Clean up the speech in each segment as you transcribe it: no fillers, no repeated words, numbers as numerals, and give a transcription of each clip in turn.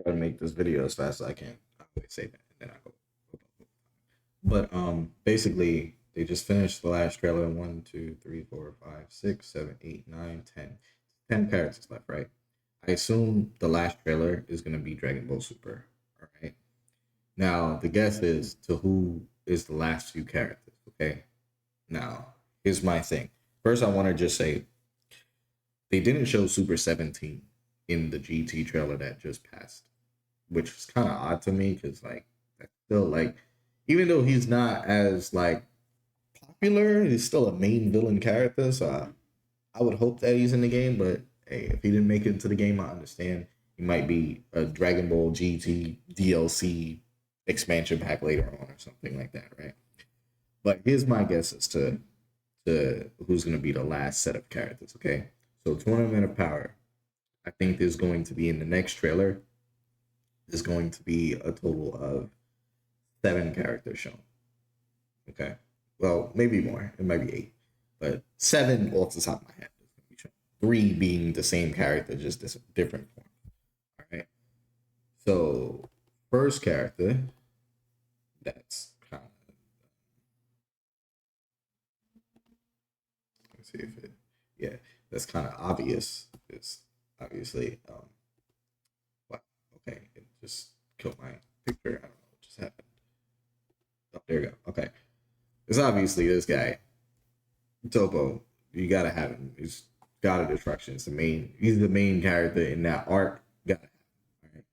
try to make this video as fast as I can. I always say that, and then I go. But basically, they just finished the last trailer. 1, 2, 3, 4, 5, 6, 7, 8, 9, 10. 10 characters left, right? I assume the last trailer is gonna be Dragon Ball Super. All right. Now the guess is to who is the last few characters. Okay. Now here's my thing. First, I want to just say they didn't show Super 17 in the GT trailer that just passed, which is kind of odd to me because like that's still like even though he's not as like popular, he's still a main villain character. So I would hope that he's in the game. But hey, if he didn't make it into the game, I understand. He might be a Dragon Ball GT DLC expansion pack later on or something like that, right? But here's my guess as to who's going to be the last set of characters. Okay, so Tournament of Power. I think there's going to be in the next trailer. There's going to be a total of 7 characters shown. Okay, well maybe more. It might be 8, but 7 off the top of my head. 3 being the same character, just this different form. All right. So first character, that's kind of let's see if it yeah, that's kind of obvious. It's obviously wow, okay, it just killed my picture. I don't know what just happened. Oh, there you go. Okay. It's obviously this guy, Topo. You gotta have him. He's God of Destruction. It's the main. He's the main character in that arc. Gotta have him. All right.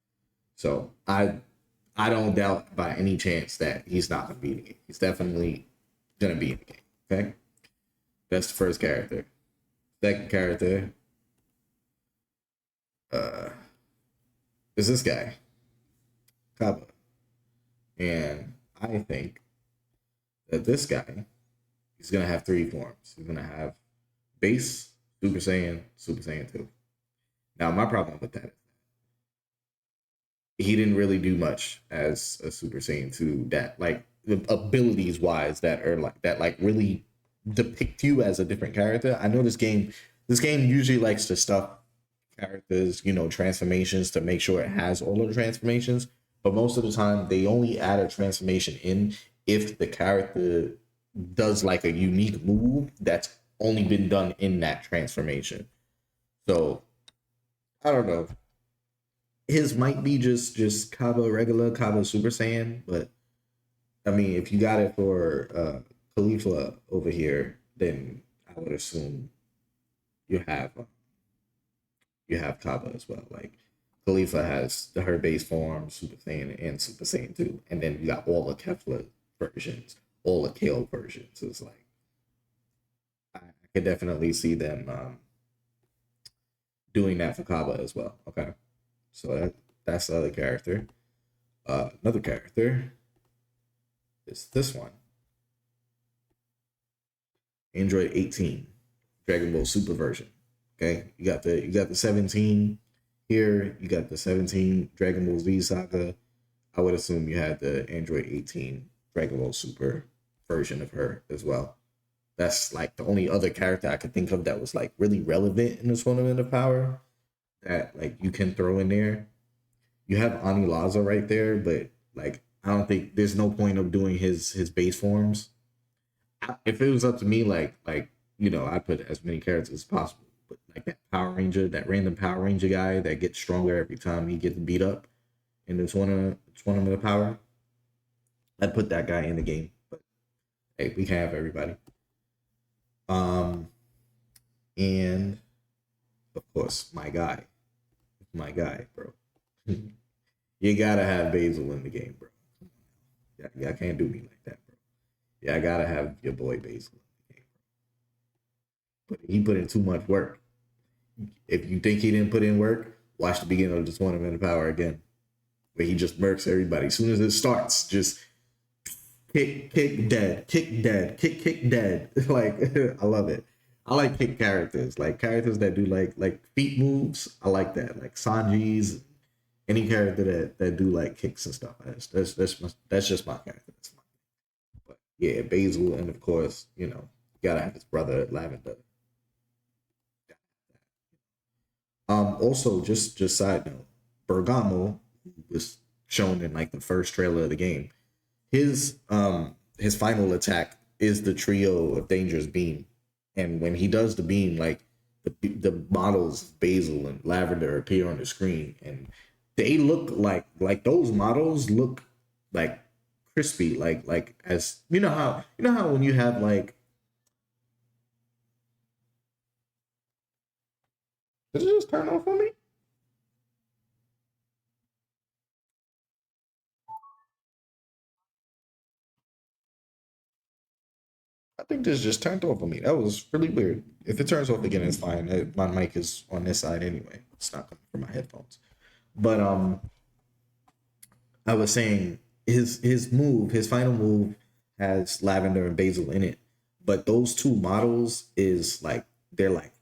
So I don't doubt by any chance that he's not gonna be in the game. He's definitely gonna be in the game. Okay. That's the first character. Second character uh is this guy, Kaba. And I think that this guy he's gonna have 3 forms. He's gonna have base, Super Saiyan 2. Now my problem with that is he didn't really do much as a Super Saiyan 2 that like abilities wise that like really depict you as a different character. I know this game usually likes to stuff characters, transformations to make sure it has all of the transformations. But most of the time, they only add a transformation in if the character does like a unique move that's only been done in that transformation. So I don't know. His might be just Kaba regular, Kaba Super Saiyan, but I mean, if you got it for Khalifa over here, then I would assume you have you have Kaba as well. Like Khalifa has her base form, Super Saiyan, and Super Saiyan 2. And then you got all the Kefla versions, all the Kale versions. It's like, I could definitely see them doing that for Kaba as well. Okay. So that's the other character. Another character is this one Android 18, Dragon Ball Super version. Okay. You got the 17 here. You got the 17 Dragon Ball Z Saga. I would assume you had the Android 18 Dragon Ball Super version of her as well. That's like the only other character I could think of that was like really relevant in the Tournament of Power that like you can throw in there. You have Ani Laza right there, but like I don't think there's no point of doing his base forms. If it was up to me, I'd put as many characters as possible. But like that Power Ranger, that random Power Ranger guy that gets stronger every time he gets beat up in the tournament of power, I'd put that guy in the game. But hey, we can have everybody. Um, and of course, my guy, bro. You gotta have Basil in the game, bro. Y'all can't do me like that, bro. Yeah, I gotta have your boy Basil in the game, but he put in too much work. If you think he didn't put in work, watch the beginning of the Tournament of Power again, where he just murks everybody. As soon as it starts, just kick, dead, kick, dead, kick, dead. Like I love it. I like kick characters, like characters that do like feet moves. I like that, like Sanji's. Any character that do like kicks and stuff. That's just my character. That's my, but yeah, Basil, and of course, gotta have his brother Lavender. Also, just side note, Bergamo was shown in like the first trailer of the game. His final attack is the trio of dangerous beam, and when he does the beam, like the models Basil and Lavender appear on the screen, and they look like those models look like crispy, like as you know how when you have like, did it just turn off on me? I think this just turned off on me. That was really weird. If it turns off again, it's fine. My mic is on this side anyway. It's not coming from my headphones. But I was saying his final move has Lavender and Basil in it, but those two models is like they're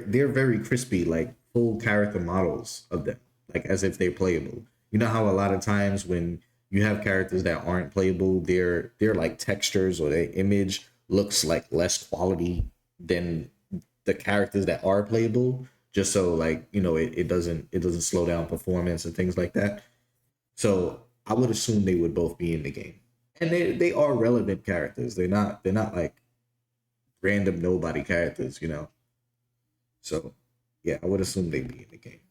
very crispy, like full character models of them, like as if they're playable. You know how a lot of times when you have characters that aren't playable, they're like textures or their image looks like less quality than the characters that are playable, just so like it doesn't slow down performance and things like that. So I would assume they would both be in the game, and they are relevant characters. They're not like random nobody characters. So yeah, I would assume they'd be in the game.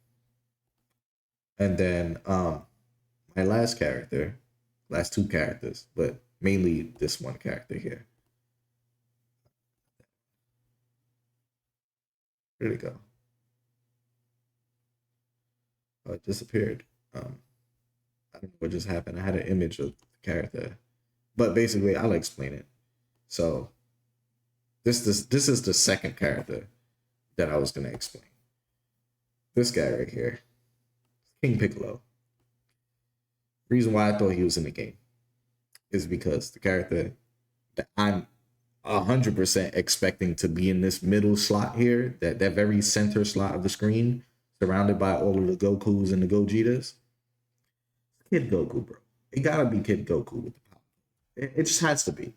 And then my last two characters, but mainly this one character here. Where'd it go? Oh, it disappeared. I don't know what just happened. I had an image of the character, but basically, I'll explain it. So this is the second character that I was gonna explain. This guy right here, King Piccolo. Reason why I thought he was in the game is because the character that I'm 100% expecting to be in this middle slot here, that very center slot of the screen, surrounded by all of the Gokus and the Gojitas. Kid Goku, bro. It gotta be Kid Goku with the power. It just has to be.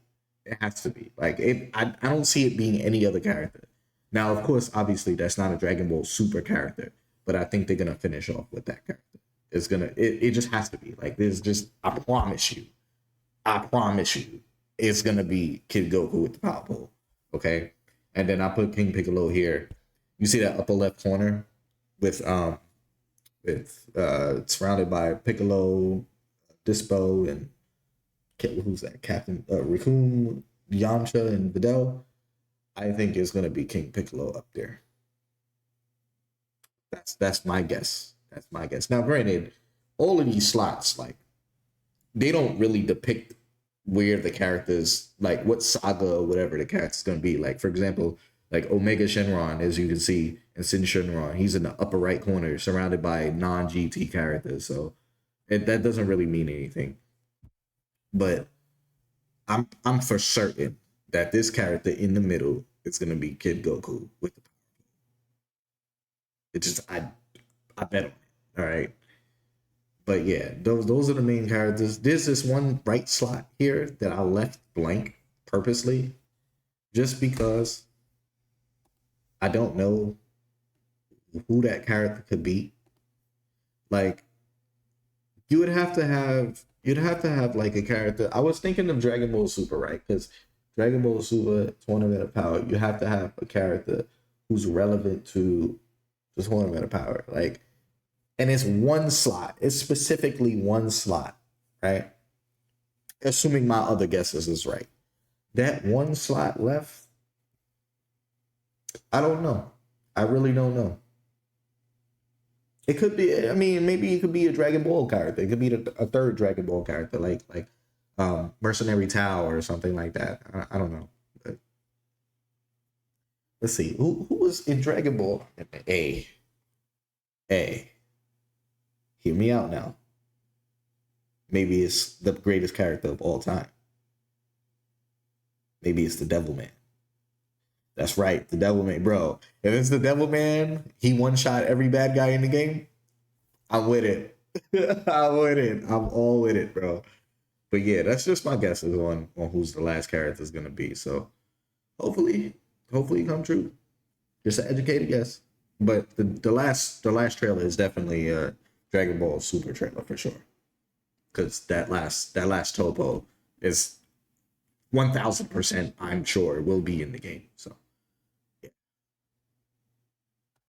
It has to be. Like I don't see it being any other character. Now, of course, obviously that's not a Dragon Ball Super character, but I think they're gonna finish off with that character. It just has to be. Like there's just I promise you, it's gonna be Kid Goku with the power pole. Okay. And then I put King Piccolo here. You see that upper left corner with surrounded by Piccolo, Dispo, and who's that? Captain Raccoon, Yamcha, and Videl. I think it's gonna be King Piccolo up there. That's my guess. That's my guess. Now, granted, all of these slots, like, they don't really depict where the characters, like what saga or whatever the character's gonna be. Like, for example, like Omega Shenron, as you can see, and Sin Shenron, he's in the upper right corner, surrounded by non-GT characters. So that doesn't really mean anything. But I'm for certain that this character in the middle is gonna be Kid Goku with the. It just I bet on it. All right. But yeah, those are the main characters. There's this one right slot here that I left blank purposely, just because I don't know who that character could be. Like you'd have to have like a character. I was thinking of Dragon Ball Super, right? Because Dragon Ball Super Tournament of Power, you have to have a character who's relevant to the Tournament of Power. Like, and it's one slot. It's specifically one slot, right? Assuming my other guesses is right. That one slot left, I don't know. I really don't know. It could be. I mean, maybe it could be a Dragon Ball character. It could be a third Dragon Ball character, like Mercenary Tao or something like that. I don't know. But let's see. Who was in Dragon Ball? A. Hear me out now. Maybe it's the greatest character of all time. Maybe it's the Devil Man. That's right, the Devil Man, bro. If it's the Devil Man, he one shot every bad guy in the game. I'm with it. I'm with it. I'm all with it, bro. But yeah, that's just my guesses on who's the last character is gonna be. So hopefully, hopefully come true. Just an educated guess. But the last trailer is definitely a Dragon Ball Super trailer for sure. Because that last topo is 1000%, I'm sure, will be in the game. So